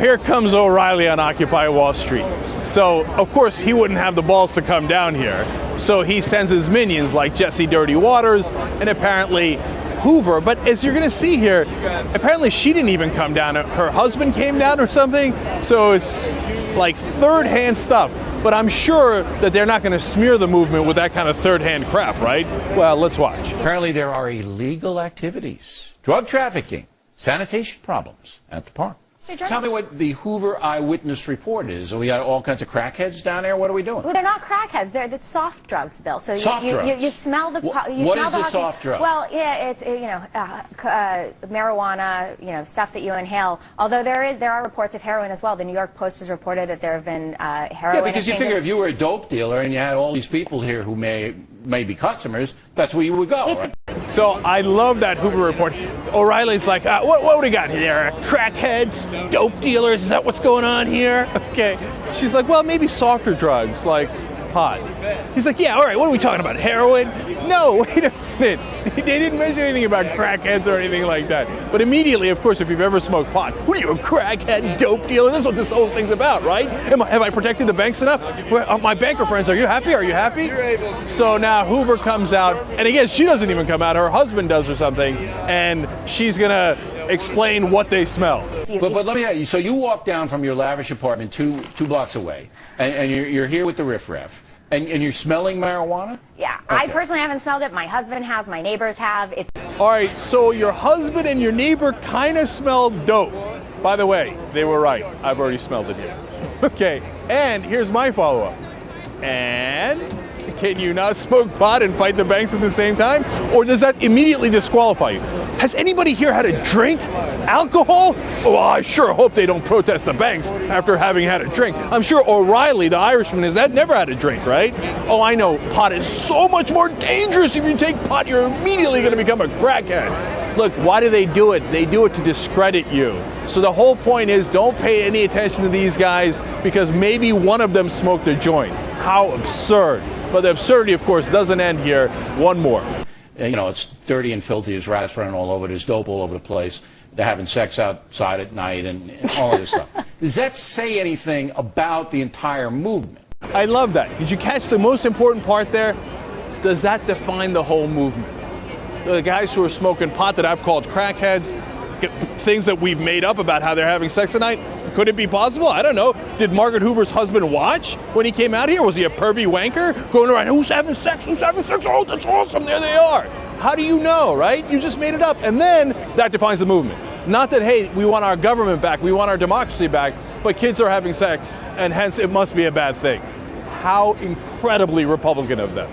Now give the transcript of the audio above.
Here comes O'Reilly on Occupy Wall Street. So, of course, he wouldn't have the balls to come down here. So he sends his minions like Jesse Dirty Waters and apparently Hoover. But as you're going to see here, apparently she didn't even come down. Her husband came down or something. So it's like third-hand stuff. But I'm sure that they're not going to smear the movement with that kind of third-hand crap, right? Well, let's watch. Apparently there are illegal activities, drug trafficking, sanitation problems at the park. Tell me what the Hoover eyewitness report is. We got all kinds of crackheads down there. What are we doing? Well, they're not crackheads. They're soft drugs, Bill. So soft drugs. You smell the. What is a soft drug? Well, yeah, it's marijuana, stuff that you inhale. Although there are reports of heroin as well. The New York Post has reported that there have been heroin. Yeah, because you figure if you were a dope dealer and you had all these people here who may be customers, that's where you would go. Right? So I love that Hoover report. O'Reilly's like, what do we got here? Crackheads, dope dealers, is that what's going on here? Okay. She's like, well, maybe softer drugs like pot. He's like, yeah, all right, what are we talking about? Heroin? No, wait a minute. They didn't mention anything about crackheads or anything like that. But immediately, of course, if you've ever smoked pot, what are you, a crackhead, dope dealer? That's what this whole thing's about, right? Have I protected the banks enough? My banker friends, are you happy? Are you happy? So now Hoover comes out, and again, she doesn't even come out. Her husband does or something, and she's going to explain what they smell. But let me ask you, so you walk down from your lavish apartment two blocks away, and you're here with the riffraff, and you're smelling marijuana? Yeah, okay. I personally haven't smelled it. My husband has, my neighbors have. All right, so your husband and your neighbor kind of smell dope. By the way, they were right. I've already smelled it here. Okay, and here's my follow-up. And can you not smoke pot and fight the banks at the same time? Or does that immediately disqualify you? Has anybody here had a drink? Alcohol? Oh, I sure hope they don't protest the banks after having had a drink. I'm sure O'Reilly, the Irishman, has never had a drink, right? Oh, I know. Pot is so much more dangerous. If you take pot, you're immediately going to become a crackhead. Look, why do they do it? They do it to discredit you. So the whole point is don't pay any attention to these guys because maybe one of them smoked a joint. How absurd. But the absurdity, of course, doesn't end here. One more. It's dirty and filthy. There's rats running all over. There's dope all over the place. They're having sex outside at night and all of this stuff. Does that say anything about the entire movement? I love that. Did you catch the most important part there? Does that define the whole movement? The guys who are smoking pot that I've called crackheads, things that we've made up about how they're having sex at night, could it be possible? I don't know. Did Margaret Hoover's husband watch when he came out here? Was he a pervy wanker going around, who's having sex? Who's having sex? Oh, that's awesome. There they are. How do you know, right? You just made it up. And then that defines the movement. Not that, hey, we want our government back, we want our democracy back, but kids are having sex, and hence it must be a bad thing. How incredibly Republican of them.